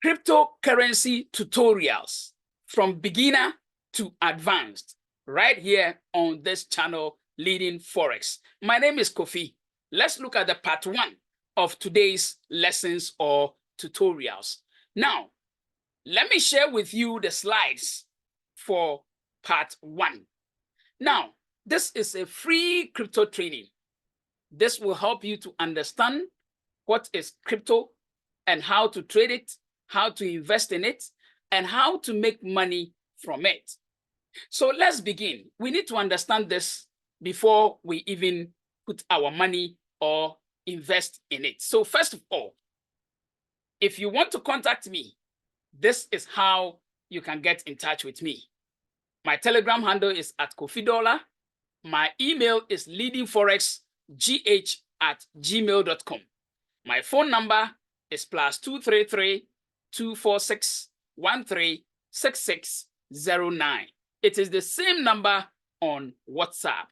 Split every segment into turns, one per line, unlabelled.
cryptocurrency tutorials from beginner to advanced right here on this channel, Leading Forex. My name is Kofi. Let's look at the part 1 of today's lessons or tutorials. Now, let me share with you the slides for part 1. Now, this is a free crypto training. This will help you to understand what is crypto and how to trade it, how to invest in it, and how to make money from it. So let's begin. We need to understand this before we even put our money or invest in it. So first of all, if you want to contact me, this is how you can get in touch with me. My Telegram handle is @KofiDollar. My email is leadingforexgh@gmail.com. My phone number is +233 246 136609. It is the same number on WhatsApp.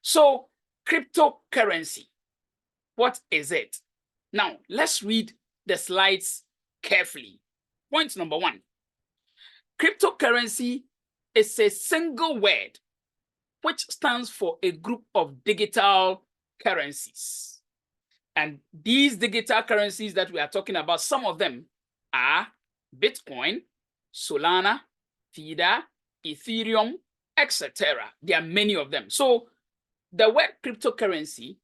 So, cryptocurrency, what is it? Now, let's read the slides carefully. Point number 1. Cryptocurrency is a single word which stands for a group of digital currencies. And these digital currencies that we are talking about, some of them are Bitcoin, Solana, Tether, Ethereum, etc. There are many of them. So the word cryptocurrency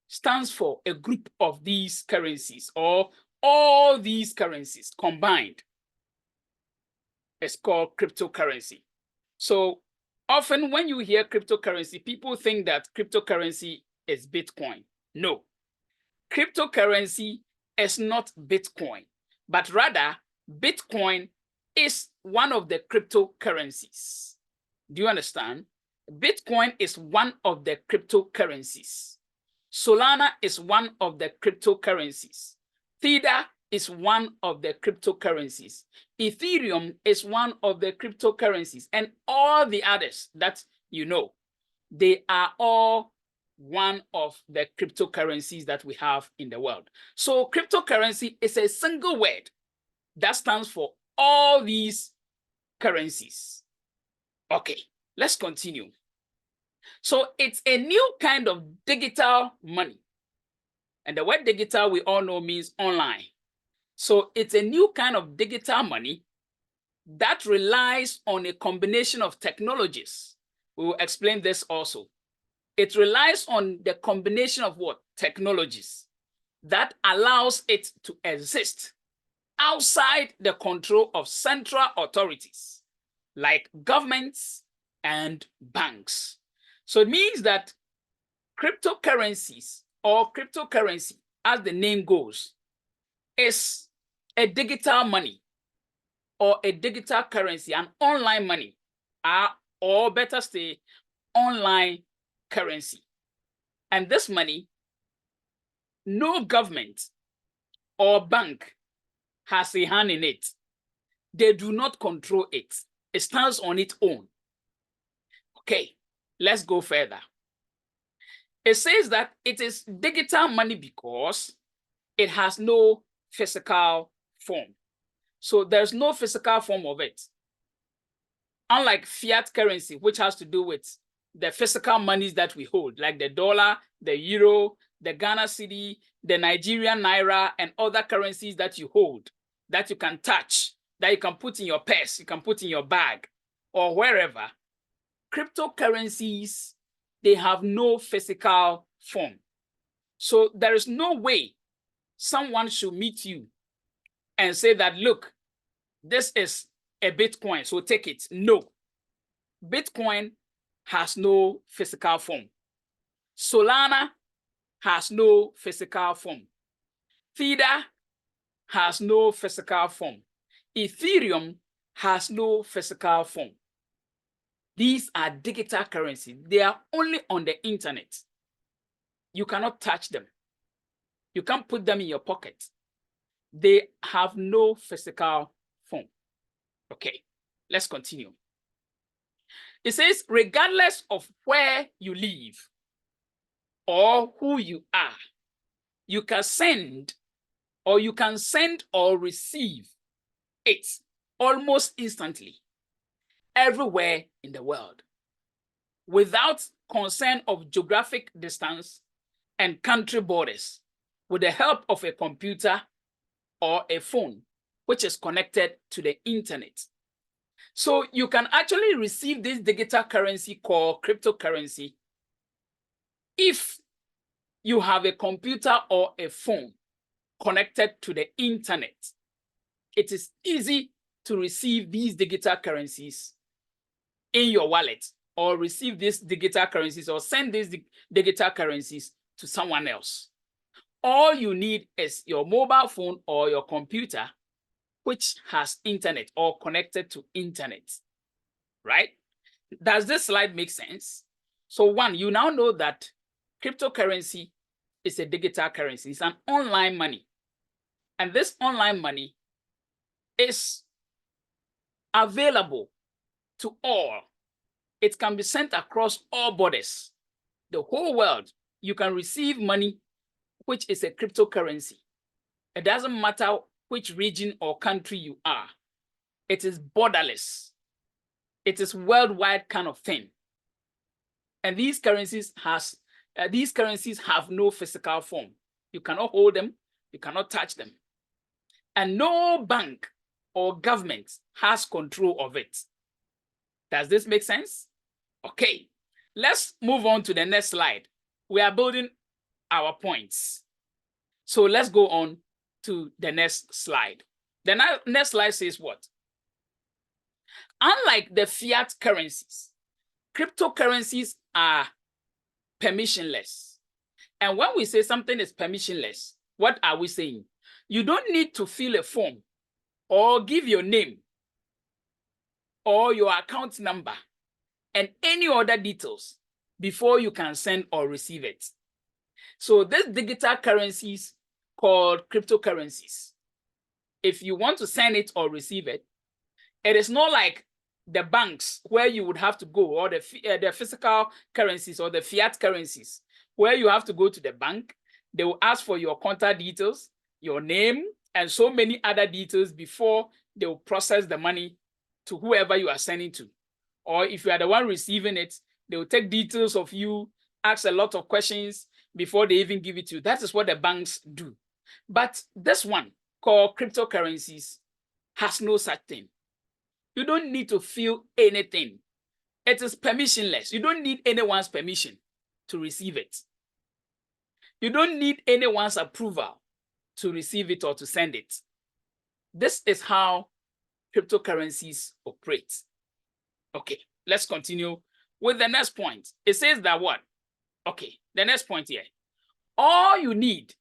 stands for a group of these currencies, or all these currencies combined. It's called cryptocurrency. So often when you hear cryptocurrency, people think that cryptocurrency is Bitcoin. No. Cryptocurrency is not Bitcoin, but rather Bitcoin is one of the cryptocurrencies. Do you understand? Bitcoin is one of the cryptocurrencies. Solana is one of the cryptocurrencies. Tether is one of the cryptocurrencies. Ethereum is one of the cryptocurrencies, and all the others that you know, they are all one of the cryptocurrencies that we have in the world. So cryptocurrency is a single word that stands for all these currencies. Okay, let's continue. So it's a new kind of digital money. And the word digital, we all know, means online. So it's a new kind of digital money that relies on a combination of technologies. We will explain this also. It relies on the combination of what? Technologies that allows it to exist outside the control of central authorities like governments and banks. So it means that cryptocurrencies, or cryptocurrency, as the name goes, is a digital money or a digital currency, an online money, or better say, online currency. And this money, no government or bank has a hand in it. They do not control it. It stands on its own. Okay, let's go further. It says that it is digital money because it has no physical form. So there's no physical form of it. Unlike fiat currency, which has to do with the physical monies that we hold, like the dollar, the euro, the Ghana cedi, the Nigerian naira, and other currencies that you hold, that you can touch, that you can put in your purse, you can put in your bag, or wherever. Cryptocurrencies, they have no physical form. So there is no way someone should meet you and say that, look, this is a Bitcoin, so take it. No. Bitcoin has no physical form. Solana has no physical form. Tether has no physical form. Ethereum has no physical form. These are digital currencies. They are only on the internet. You cannot touch them. You can't put them in your pocket. They have no physical form. Okay, let's continue. It says, regardless of where you live or who you are, you can send or receive it almost instantly everywhere in the world without concern of geographic distance and country borders with the help of a computer or a phone which is connected to the internet. So you can actually receive this digital currency called cryptocurrency if you have a computer or a phone connected to the internet. It is easy to receive these digital currencies in your wallet or receive these digital currencies or send these digital currencies to someone else. All you need is your mobile phone or your computer, which has internet or connected to internet, right? Does this slide make sense? So one, you now know that cryptocurrency is a digital currency. It's an online money. And this online money is available to all. It can be sent across all borders. The whole world, you can receive money, which is a cryptocurrency. It doesn't matter which region or country you are. It is borderless. It is worldwide kind of thing. And these currencies have no physical form. You cannot hold them. You cannot touch them. And no bank or government has control of it. Does this make sense? Okay, let's move on to the next slide. We are building our points. So let's go on to the next slide. The next slide says what? Unlike the fiat currencies, cryptocurrencies are permissionless. And when we say something is permissionless, what are we saying? You don't need to fill a form or give your name or your account number and any other details before you can send or receive it. So these digital currencies called cryptocurrencies, if you want to send it or receive it, it is not like the banks where you would have to go, or the physical currencies or the fiat currencies where you have to go to the bank. They will ask for your contact details, your name, and so many other details before they will process the money to whoever you are sending to. Or if you are the one receiving it, they will take details of you, ask a lot of questions before they even give it to you. That is what the banks do. But this one called cryptocurrencies has no such thing. You don't need to fill anything. It is permissionless. You don't need anyone's permission to receive it. You don't need anyone's approval to receive it or to send it. This is how cryptocurrencies operate. Okay, let's continue with the next point. It says that what? Okay, the next point here. All you need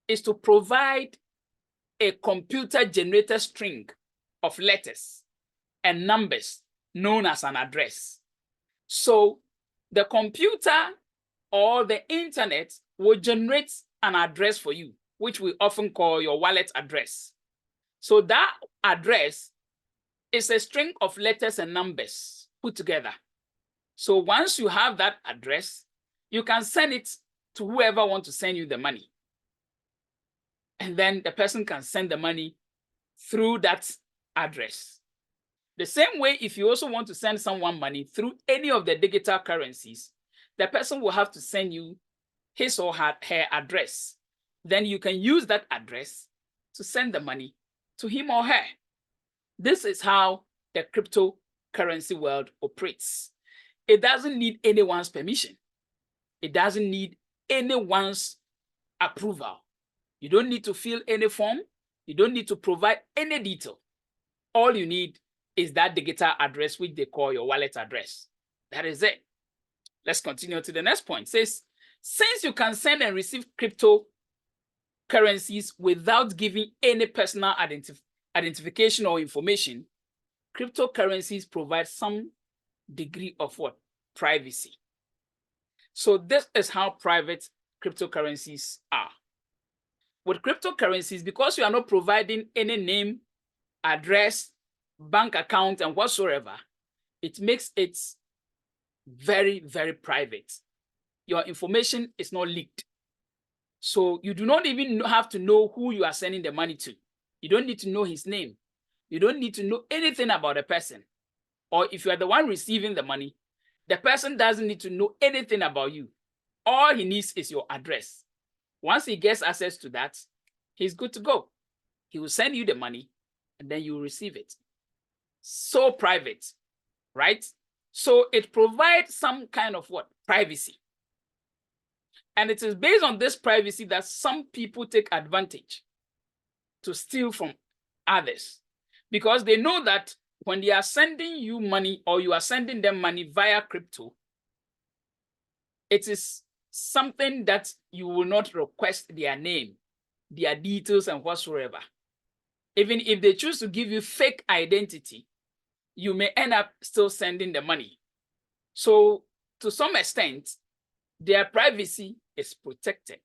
is to provide a computer-generated string of letters and numbers known as an address. So the computer or the internet will generate an address for you, which we often call your wallet address. So that address is a string of letters and numbers put together. So once you have that address, you can send it to whoever wants to send you the money. And then the person can send the money through that address. The same way, if you also want to send someone money through any of the digital currencies, the person will have to send you his or her address. Then you can use that address to send the money to him or her. This is how the cryptocurrency world operates. It doesn't need anyone's permission. It doesn't need anyone's approval. You don't need to fill any form. You don't need to provide any detail. All you need is that digital address, which they call your wallet address. That is it. Let's continue to the next point. It says, since you can send and receive cryptocurrencies without giving any personal identification or information, cryptocurrencies provide some degree of what? Privacy. So this is how private cryptocurrencies are. With cryptocurrencies, because you are not providing any name, address, bank account, and whatsoever, it makes it very, very private. Your information is not leaked. So you do not even have to know who you are sending the money to. You don't need to know his name. You don't need to know anything about the person. Or if you are the one receiving the money, the person doesn't need to know anything about you. All he needs is your address. Once he gets access to that, he's good to go. He will send you the money and then you will receive it. So private, right? So it provides some kind of what? Privacy. And it is based on this privacy that some people take advantage to steal from others, because they know that when they are sending you money or you are sending them money via crypto, it is something that you will not request their name, their details and whatsoever. Even if they choose to give you fake identity, you may end up still sending the money. So to some extent, their privacy is protected.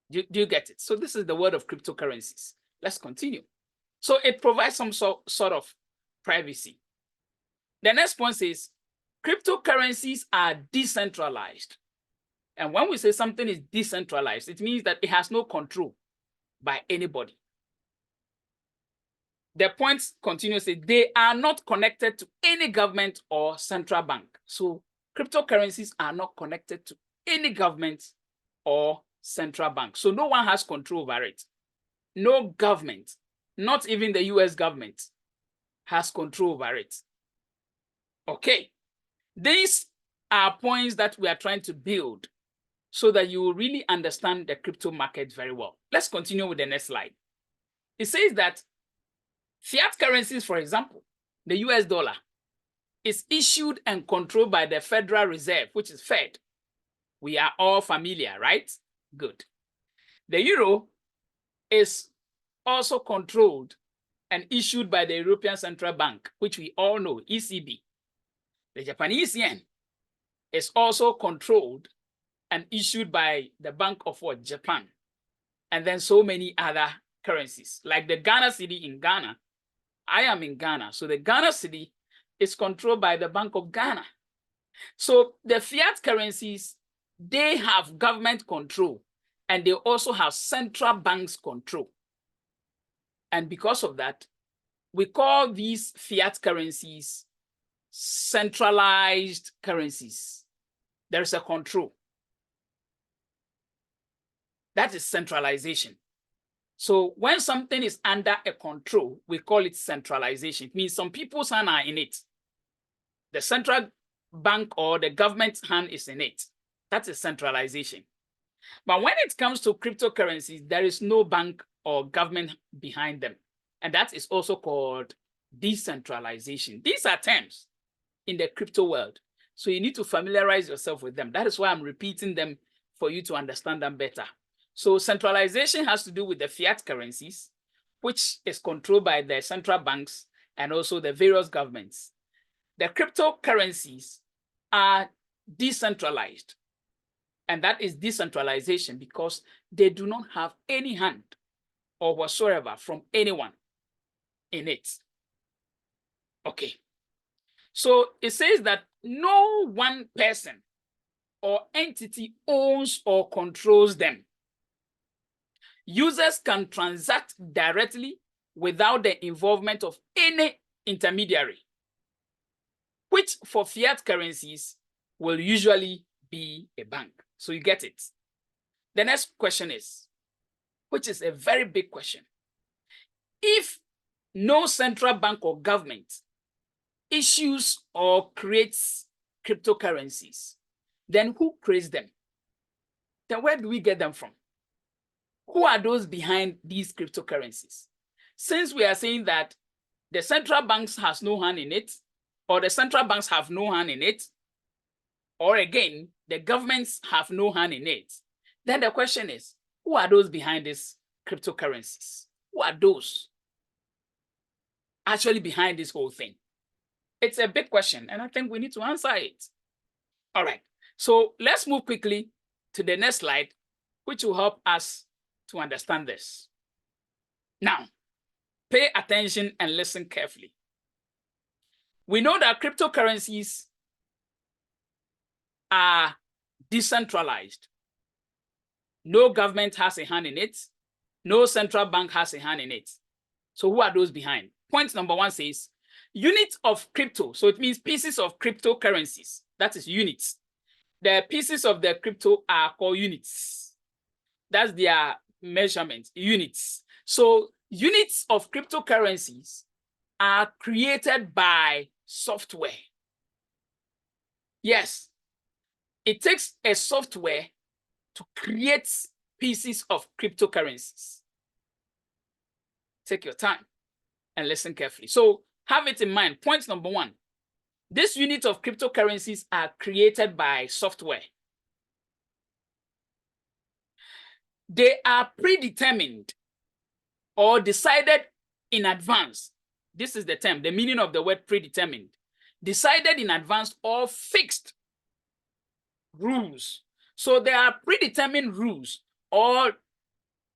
Do you get it? So this is the world of cryptocurrencies. Let's continue. So it provides some sort of privacy. The next point says, cryptocurrencies are decentralized. And when we say something is decentralized, it means that it has no control by anybody. The point continues, they are not connected to any government or central bank. So cryptocurrencies are not connected to any government or central bank. So no one has control over it. No government, not even the US government, has control over it. Okay, these are points that we are trying to build so that you will really understand the crypto market very well. Let's continue with the next slide. It says that fiat currencies, for example, the US dollar, is issued and controlled by the Federal Reserve, which is Fed. We are all familiar, right? Good. The euro is also controlled and issued by the European Central Bank, which we all know, ECB. The Japanese yen is also controlled and issued by the Bank of what? Japan. And then so many other currencies, like the Ghana cedi in Ghana. I am in Ghana, so the Ghana cedi is controlled by the Bank of Ghana. So the fiat currencies, they have government control and they also have central banks control. And because of that, we call these fiat currencies centralized currencies. There is a control. That is centralization. So when something is under a control, we call it centralization. It means some people's hand are in it. The central bank or the government's hand is in it. That is centralization. But when it comes to cryptocurrencies, there is no bank or government behind them. And that is also called decentralization. These are terms in the crypto world. So you need to familiarize yourself with them. That is why I'm repeating them for you to understand them better. So centralization has to do with the fiat currencies, which is controlled by the central banks and also the various governments. The cryptocurrencies are decentralized. And that is decentralization because they do not have any hand or whatsoever from anyone in it. Okay. So it says that no one person or entity owns or controls them. Users can transact directly without the involvement of any intermediary, which for fiat currencies will usually be a bank. So you get it. The next question is, which is a very big question. If no central bank or government issues or creates cryptocurrencies, then who creates them? Then where do we get them from? Who are those behind these cryptocurrencies? Since we are saying that the central banks has no hand in it, or the central banks have no hand in it, or again, the governments have no hand in it, then the question is, who are those behind these cryptocurrencies? Who are those actually behind this whole thing? It's a big question, and I think we need to answer it. All right, so let's move quickly to the next slide, which will help us to understand this. Now, pay attention and listen carefully. We know that cryptocurrencies are decentralized. No government has a hand in it. No central bank has a hand in it. So who are those behind? point number 1 says, units of crypto. So it means pieces of cryptocurrencies. That is units. The pieces of the crypto are called units. That's their measurement, units. So units of cryptocurrencies are created by software. Yes, it takes a software to create pieces of cryptocurrencies. Take your time and listen carefully. So have it in mind. Point number 1, these units of cryptocurrencies are created by software. They are predetermined or decided in advance. This is the term, the meaning of the word predetermined. Decided in advance or fixed rules. So there are predetermined rules, or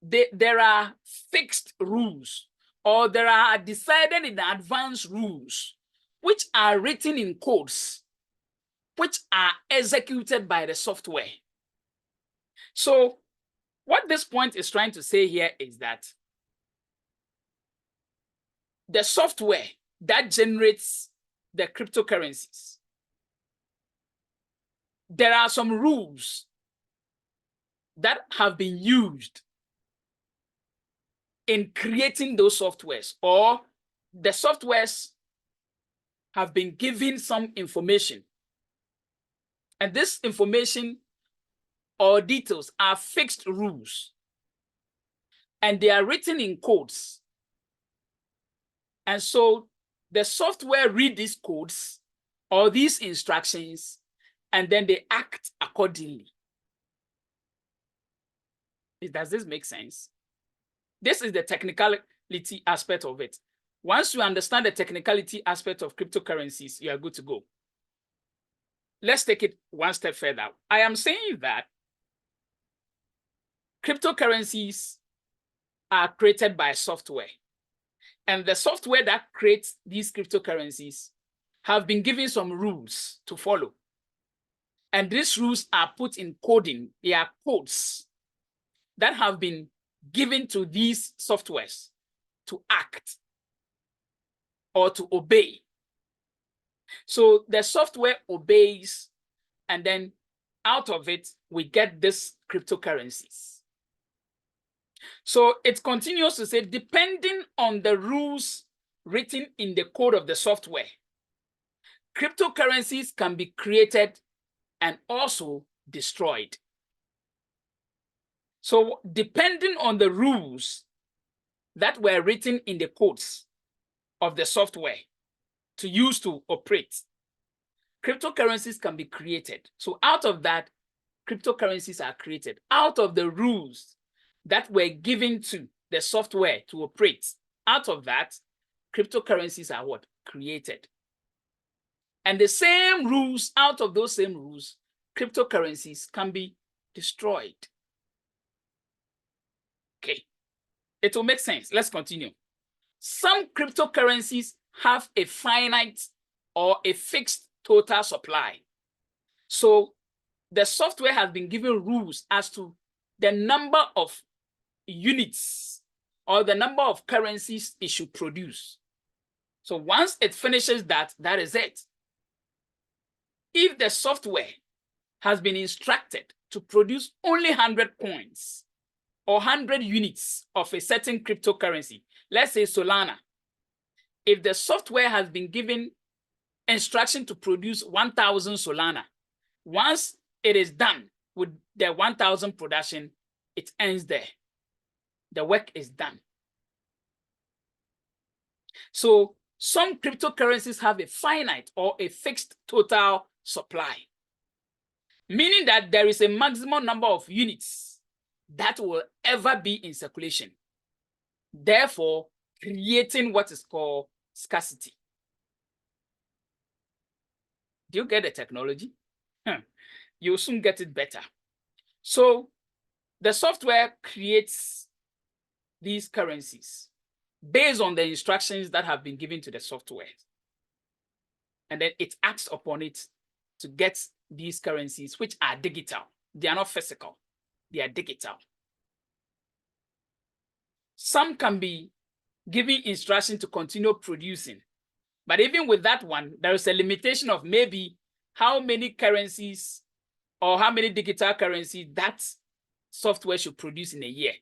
there are fixed rules, or there are decided in advance rules, which are written in codes, which are executed by the software. So what this point is trying to say here is that the software that generates the cryptocurrencies, there are some rules that have been used in creating those softwares, or the softwares have been given some information. And this information or details are fixed rules, and they are written in codes. And so the software read these codes or these instructions, and then they act accordingly. Does this make sense? This is the technicality aspect of it. Once you understand the technicality aspect of cryptocurrencies, you are good to go. Let's take it one step further. I am saying that cryptocurrencies are created by software. And the software that creates these cryptocurrencies have been given some rules to follow. And these rules are put in coding. They are codes that have been given to these softwares to act or to obey. So the software obeys, and then out of it, we get these cryptocurrencies. So it continues to say, depending on the rules written in the code of the software, cryptocurrencies can be created and also destroyed. So depending on the rules that were written in the codes of the software to use to operate, cryptocurrencies can be created. So out of that, cryptocurrencies are created. Out of the rules that were given to the software to operate, out of that, cryptocurrencies are what? Created. And the same rules, out of those same rules, cryptocurrencies can be destroyed. Okay, it will make sense. Let's continue. Some cryptocurrencies have a finite or a fixed total supply. So the software has been given rules as to the number of units or the number of currencies it should produce. So once it finishes that, that is it. If the software has been instructed to produce only 100 coins or 100 units of a certain cryptocurrency, let's say Solana, if the software has been given instruction to produce 1,000 Solana, once it is done with the 1,000 production, it ends there. The work is done. So some cryptocurrencies have a finite or a fixed total supply, meaning that there is a maximum number of units that will ever be in circulation, therefore creating what is called scarcity. Do you get the technology? You'll soon get it better. So the software creates these currencies based on the instructions that have been given to the software. And then it acts upon it to get these currencies, which are digital. They are not physical. They are digital. Some can be giving instruction to continue producing. But even with that one, there is a limitation of maybe how many currencies or how many digital currencies that software should produce in a year.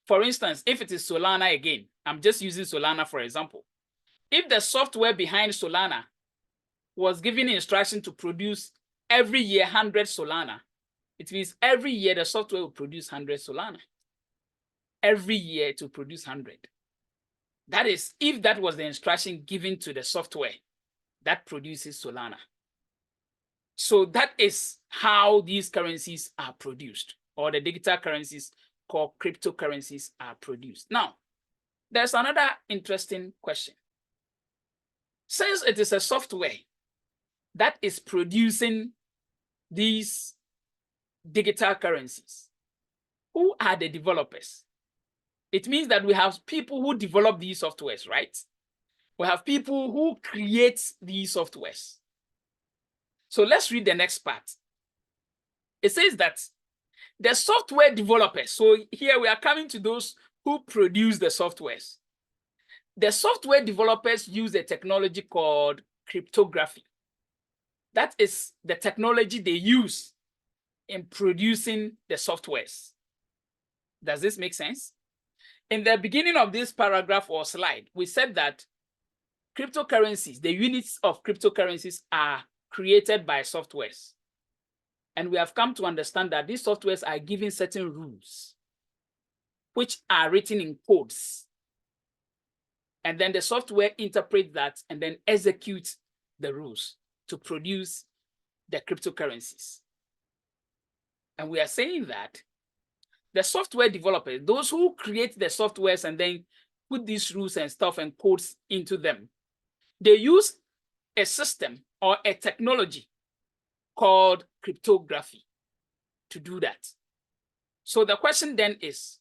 For instance, if it is Solana again, I'm just using Solana for example. If the software behind Solana was given instruction to produce every year 100 Solana, it means every year the software will produce 100 Solana. Every year to produce 100. That is, if that was the instruction given to the software that produces Solana. So that is how these currencies are produced, or the digital currencies called cryptocurrencies are produced. Now, there's another interesting question. Since it is a software that is producing these digital currencies, who are the developers? It means that we have people who develop these softwares, right? We have people who create these softwares. So let's read the next part. It says that the software developers, so here we are coming to those who produce the softwares. The software developers use a technology called cryptography. That is the technology they use in producing the softwares. Does this make sense? In the beginning of this paragraph or slide, we said that cryptocurrencies, the units of cryptocurrencies are created by softwares. And we have come to understand that these softwares are given certain rules, which are written in codes. And then the software interprets that and then executes the rules to produce the cryptocurrencies. And we are saying that the software developers, those who create the softwares and then put these rules and stuff and codes into them, they use a system or a technology called cryptography to do that. So the question then is,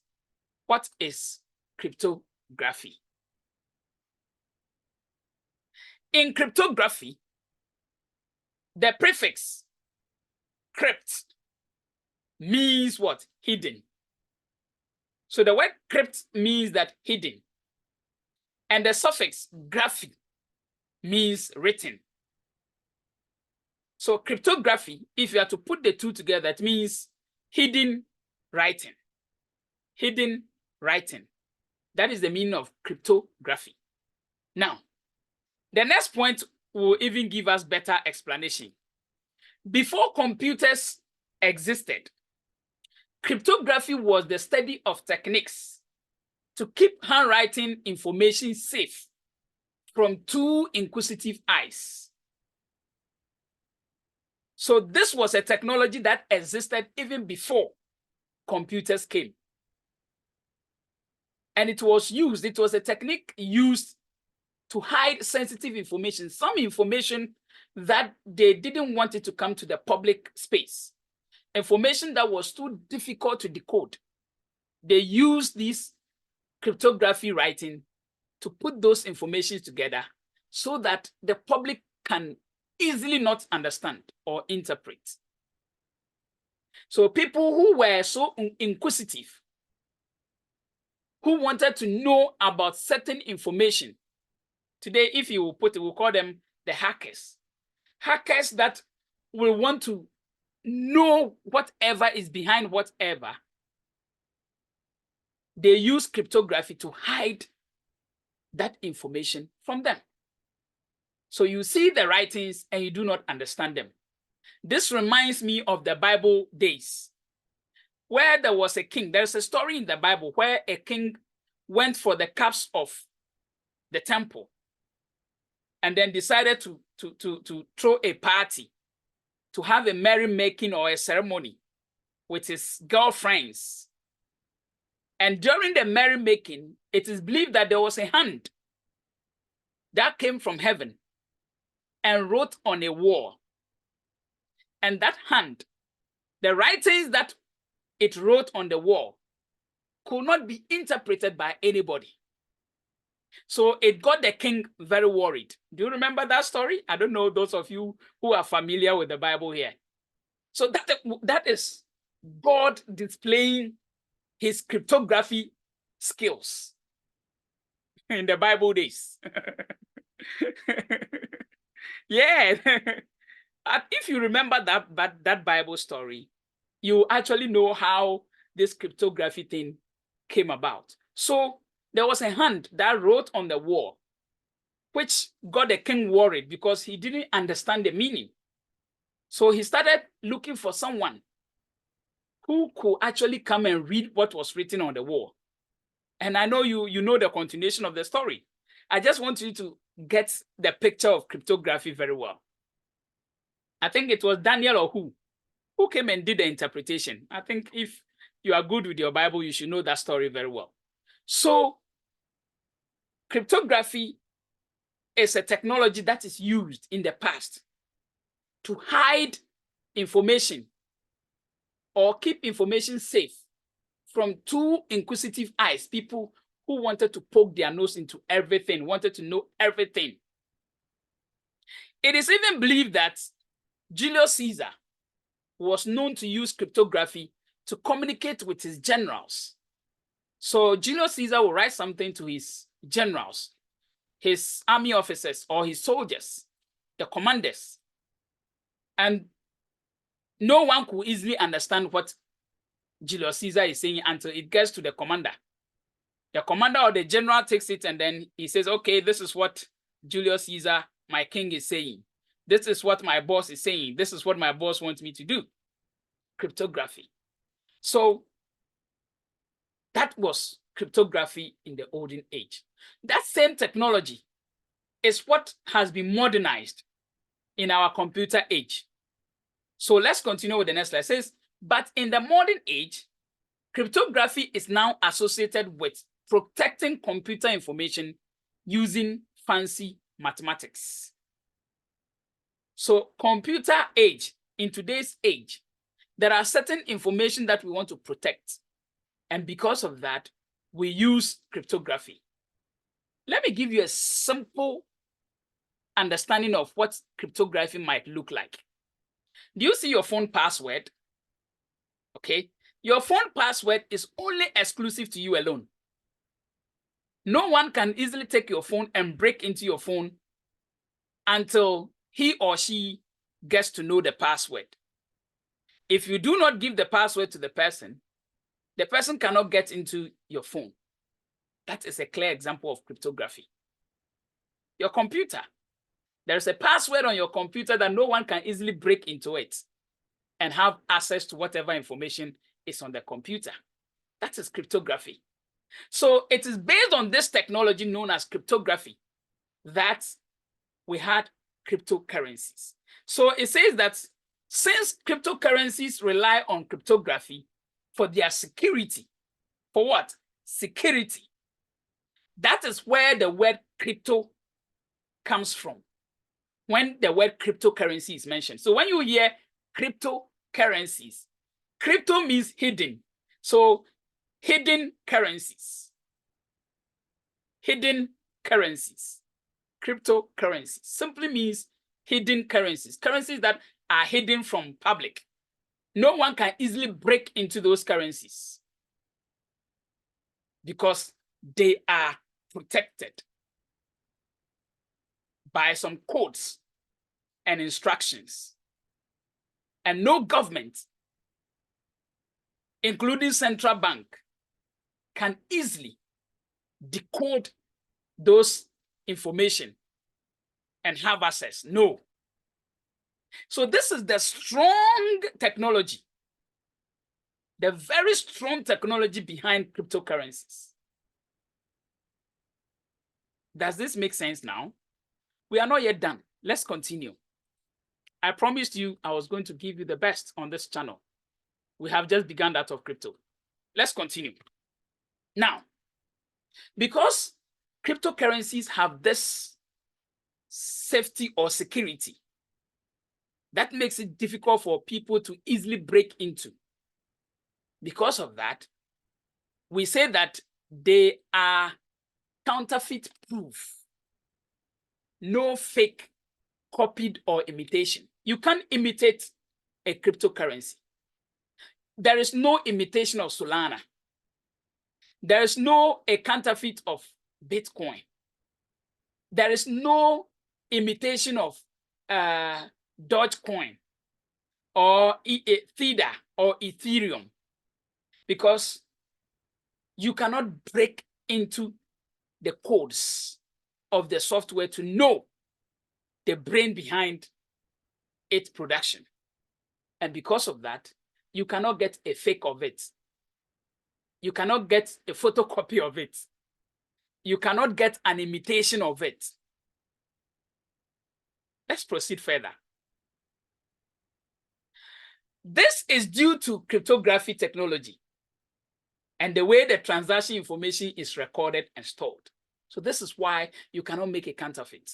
what is cryptography? In cryptography, the prefix crypt means what? Hidden. So the word crypt means that hidden. And the suffix graphy means written. So cryptography, if you are to put the two together, it means hidden writing. Hidden writing. That is the meaning of cryptography. Now, the next point will even give us better explanation. Before computers existed, cryptography was the study of techniques to keep handwriting information safe from too inquisitive eyes. So this was a technology that existed even before computers came. And it was a technique used to hide sensitive information, some information that they didn't want it to come to the public space. Information that was too difficult to decode. They used this cryptography writing to put those informations together so that the public can easily not understand or interpret. So people who were so inquisitive, who wanted to know about certain information, today, if you will put it, we'll call them the hackers. Hackers that will want to know whatever is behind whatever. They use cryptography to hide that information from them. So you see the writings and you do not understand them. This reminds me of the Bible days, where there was a king. There's a story in the Bible where a king went for the cups of the temple and then decided to throw a party, to have a merrymaking or a ceremony with his girlfriends. And during the merrymaking, it is believed that there was a hand that came from heaven and wrote on a wall. And that hand, the writings that it wrote on the wall, could not be interpreted by anybody. So it got the king very worried. Do you remember that story? I don't know those of you who are familiar with the Bible here. So that is God displaying his cryptography skills. in the Bible days. Yeah. If you remember that Bible story, you actually know how this cryptography thing came about. So there was a hand that wrote on the wall, which got the king worried because he didn't understand the meaning. So he started looking for someone who could actually come and read what was written on the wall. And I know you know the continuation of the story. I just want you to get the picture of cryptography very well. I think it was Daniel or who came and did the interpretation. I think if you are good with your Bible, you should know that story very well. So cryptography is a technology that is used in the past to hide information or keep information safe from two inquisitive eyes, people who wanted to poke their nose into everything, wanted to know everything. It is even believed that Julius Caesar was known to use cryptography to communicate with his generals. So Julius Caesar will write something to his generals, his army officers or his soldiers, the commanders, and no one could easily understand what Julius Caesar is saying until it gets to the commander. The commander or the general takes it and then he says, okay, this is what Julius Caesar, my king, is saying. This is what my boss is saying. This is what my boss wants me to do. Cryptography. So that was cryptography in the olden age. That same technology is what has been modernized in our computer age. So let's continue with the next slide. It says, but in the modern age, cryptography is now associated with protecting computer information using fancy mathematics. So computer age, in today's age, there are certain information that we want to protect. And because of that, we use cryptography. Let me give you a simple understanding of what cryptography might look like. Do you see your phone password? Okay. Your phone password is only exclusive to you alone. No one can easily take your phone and break into your phone until he or she gets to know the password. If you do not give the password to the person cannot get into your phone. That is a clear example of cryptography. Your computer, there is a password on your computer that no one can easily break into it and have access to whatever information is on the computer. That is cryptography. So it is based on this technology known as cryptography that we had cryptocurrencies. So it says that since cryptocurrencies rely on cryptography for their security, for what? Security. That is where the word crypto comes from, when the word cryptocurrency is mentioned. So when you hear cryptocurrencies, crypto means hidden. So hidden currencies. Hidden currencies. Cryptocurrencies simply means hidden currencies. Currencies that are hidden from public. No one can easily break into those currencies because they are protected by some codes and instructions. And no government, including central bank, can easily decode those information and have access. No. So this is the strong technology, the very strong technology behind cryptocurrencies. Does this make sense now? We are not yet done. Let's continue. I promised you I was going to give you the best on this channel. We have just begun that of crypto. Let's continue. Now, because cryptocurrencies have this safety or security, that makes it difficult for people to easily break into. Because of that, we say that they are counterfeit proof. No fake, copied, or imitation. You can't imitate a cryptocurrency. There is no imitation of Solana. There is no a counterfeit of Bitcoin. There is no imitation of Dogecoin or Theta or Ethereum, because you cannot break into the codes of the software to know the brain behind its production. And because of that, you cannot get a fake of it. You cannot get a photocopy of it. You cannot get an imitation of it. Let's proceed further. This is due to cryptography technology and the way the transaction information is recorded and stored. So this is why you cannot make a counterfeit.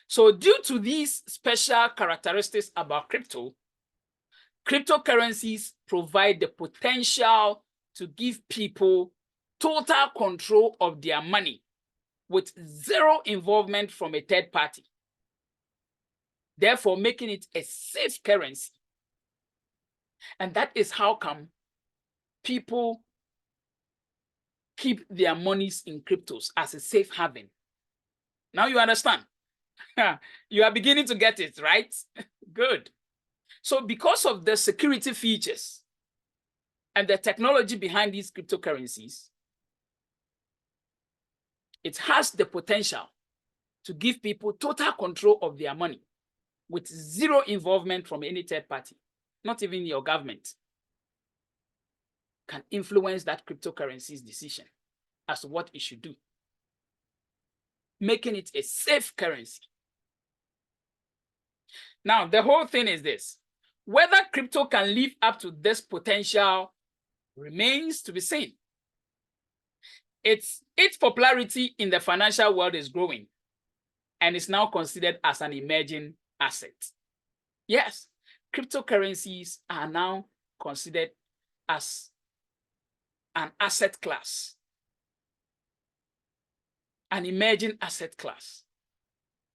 So due to these special characteristics about cryptocurrencies provide the potential to give people total control of their money with zero involvement from a third party, therefore making it a safe currency. And that is how come people keep their monies in cryptos as a safe haven. Now you understand. You are beginning to get it, right? Good. So because of the security features and the technology behind these cryptocurrencies, it has the potential to give people total control of their money with zero involvement from any third party. Not even your government can influence that cryptocurrency's decision as to what it should do, making it a safe currency. Now, the whole thing is this: whether crypto can live up to this potential remains to be seen. Its popularity in the financial world is growing and is now considered as an emerging asset. Yes, cryptocurrencies are now considered as an asset class, an emerging asset class,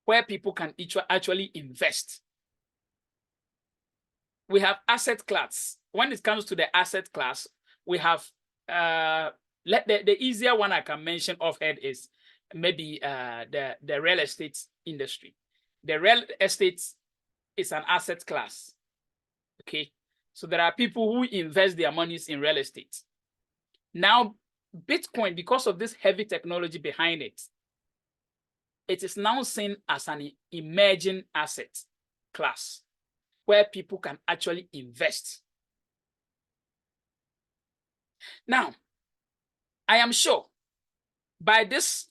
where people can actually invest. We have asset class. When it comes to the asset class, we have the easier one I can mention offhand is maybe the real estate industry. The real estate is an asset class. Okay, so there are people who invest their monies in real estate. Now, Bitcoin, because of this heavy technology behind it, it is now seen as an emerging asset class where people can actually invest. Now, I am sure by this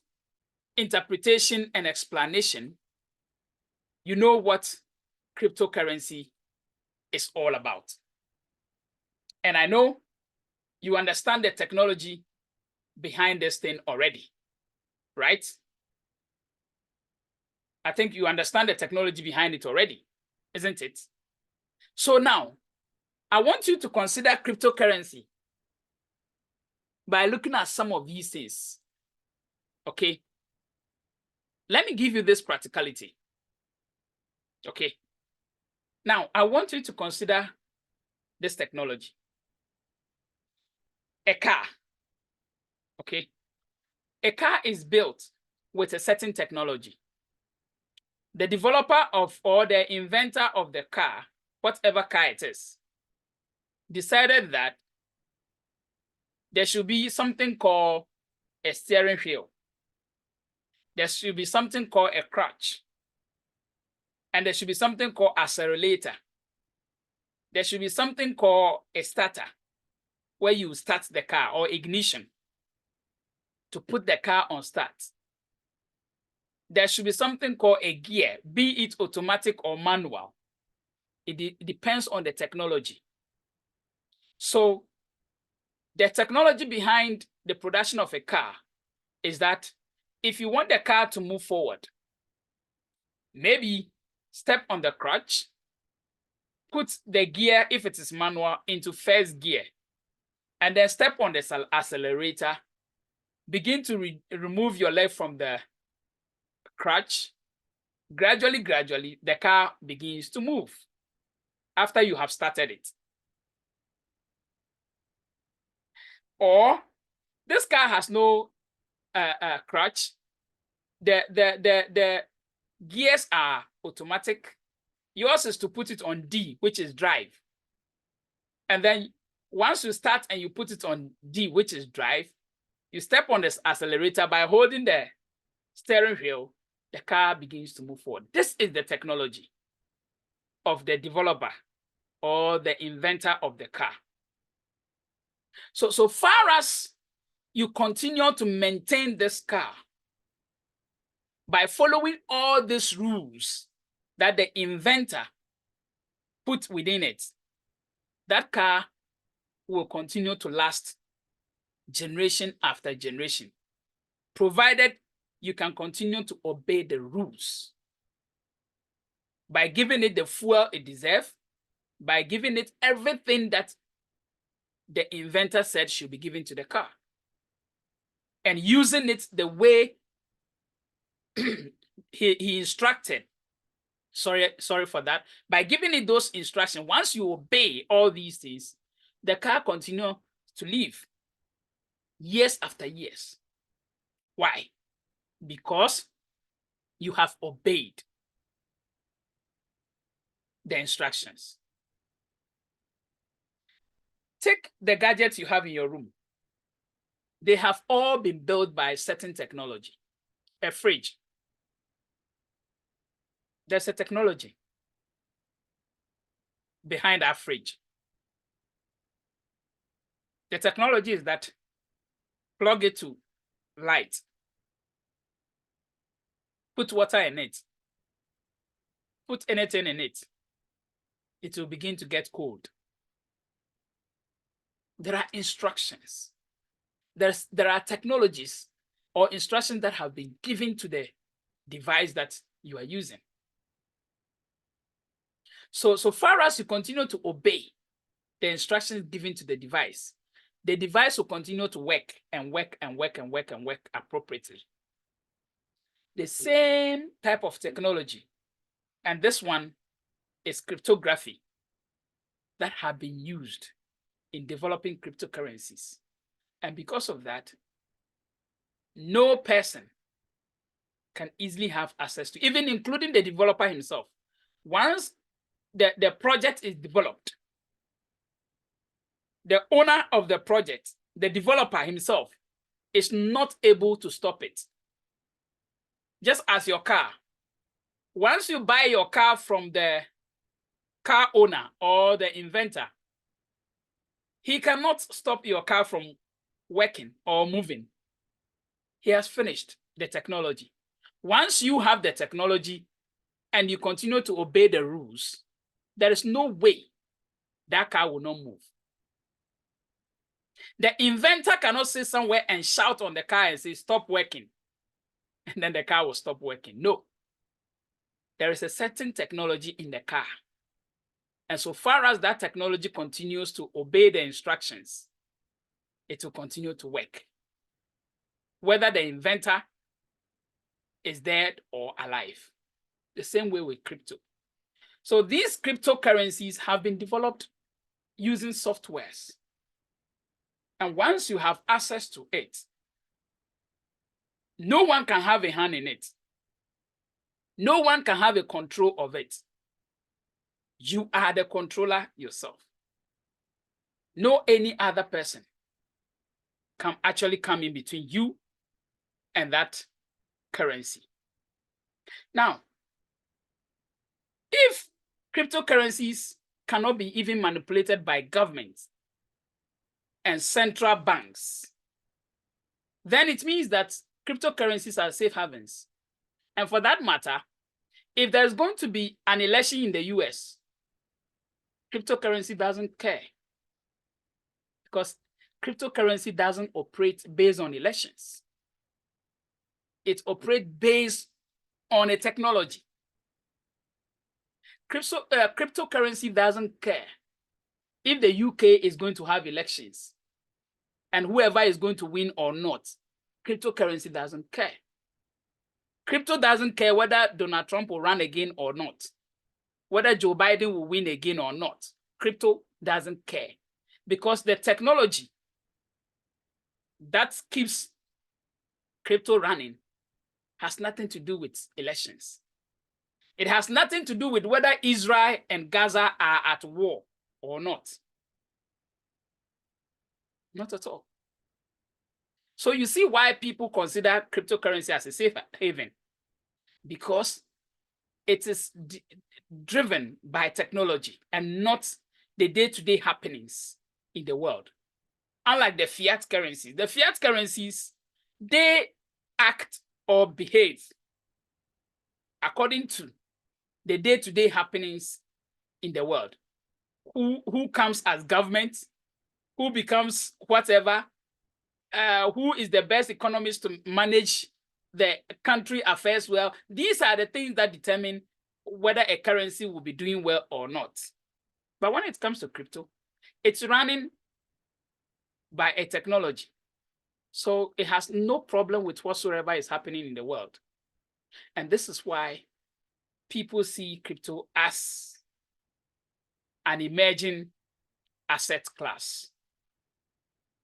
interpretation and explanation, you know what cryptocurrency is all about. And I know you understand the technology behind this thing already, right? I think you understand the technology behind it already, isn't it? So now, I want you to consider cryptocurrency by looking at some of these things, okay? Let me give you this practicality, okay? Now, I want you to consider this technology. A car, okay? A car is built with a certain technology. The developer of or the inventor of the car, whatever car it is, decided that there should be something called a steering wheel. There should be something called a clutch. And there should be something called accelerator. There should be something called a starter, where you start the car, or ignition to put the car on start. There should be something called a gear, be it automatic or manual. It depends on the technology. So the technology behind the production of a car is that if you want the car to move forward, maybe step on the clutch, put the gear, if it is manual, into first gear, and then step on the accelerator, begin to remove your leg from the clutch. Gradually, the car begins to move after you have started it. Or this car has no clutch. The gears are automatic. Yours is to put it on D, which is drive. And then once you start and you put it on D, which is drive, you step on this accelerator. By holding the steering wheel, the car begins to move forward. This is the technology of the developer or the inventor of the car. So far as you continue to maintain this car by following all these rules that the inventor put within it, that car will continue to last generation after generation, provided you can continue to obey the rules by giving it the fuel it deserves, by giving it everything that the inventor said should be given to the car, and using it the way he instructed. Sorry for that. By giving it those instructions, once you obey all these things, the car continues to live years after years. Why? Because you have obeyed the instructions. Take the gadgets you have in your room. They have all been built by certain technology. A fridge. There's a technology behind our fridge. The technology is that plug it to light, put water in it, put anything in it, it will begin to get cold. There are instructions. There are technologies or instructions that have been given to the device that you are using. So far as you continue to obey the instructions given to the device will continue to work and work and work and work and work appropriately. The same type of technology, and this one is cryptography, that have been used in developing cryptocurrencies. And because of that, no person can easily have access to, even including the developer himself. Once the project is developed, the owner of the project, the developer himself, is not able to stop it. Just as your car. Once you buy your car from the car owner or the inventor, he cannot stop your car from working or moving. He has finished the technology. Once you have the technology and you continue to obey the rules, there is no way that car will not move. The inventor cannot sit somewhere and shout on the car and say, stop working, and then the car will stop working. No. There is a certain technology in the car. And so far as that technology continues to obey the instructions, it will continue to work, whether the inventor is dead or alive. The same way with crypto. So these cryptocurrencies have been developed using softwares. And once you have access to it, no one can have a hand in it. No one can have a control of it. You are the controller yourself. No any other person can actually come in between you and that currency. Now, if cryptocurrencies cannot be even manipulated by governments and central banks, then it means that cryptocurrencies are safe havens. And for that matter, if there's going to be an election in the US, cryptocurrency doesn't care, because cryptocurrency doesn't operate based on elections. It operates based on a technology. Cryptocurrency doesn't care if the UK is going to have elections and whoever is going to win or not. Cryptocurrency doesn't care. Crypto doesn't care whether Donald Trump will run again or not, whether Joe Biden will win again or not. Crypto doesn't care, because the technology that keeps crypto running has nothing to do with elections. It has nothing to do with whether Israel and Gaza are at war or not. Not at all. So you see why people consider cryptocurrency as a safe haven, because it is driven by technology and not the day-to-day happenings in the world. Unlike the fiat currencies, they act or behave according to the day-to-day happenings in the world. Who comes as government, who becomes whatever, who is the best economist to manage the country affairs well. These are the things that determine whether a currency will be doing well or not. But when it comes to crypto, it's running by a technology. So it has no problem with whatsoever is happening in the world. And this is why people see crypto as an emerging asset class,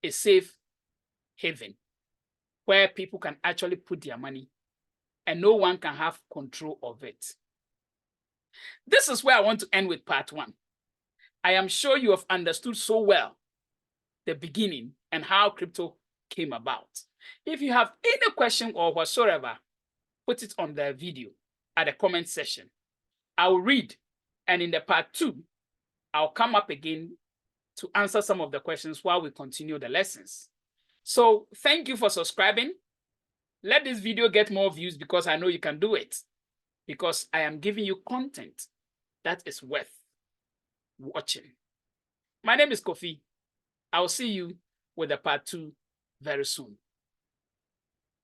a safe haven where people can actually put their money and no one can have control of it. This is where I want to end with part 1. I am sure you have understood so well the beginning and how crypto came about. If you have any question or whatsoever, put it on the video at the comment section. I will read, and in the part 2, I'll come up again to answer some of the questions while we continue the lessons. So thank you for subscribing. Let this video get more views because I know you can do it, because I am giving you content that is worth watching. My name is Kofi. I'll see you with the part 2 very soon.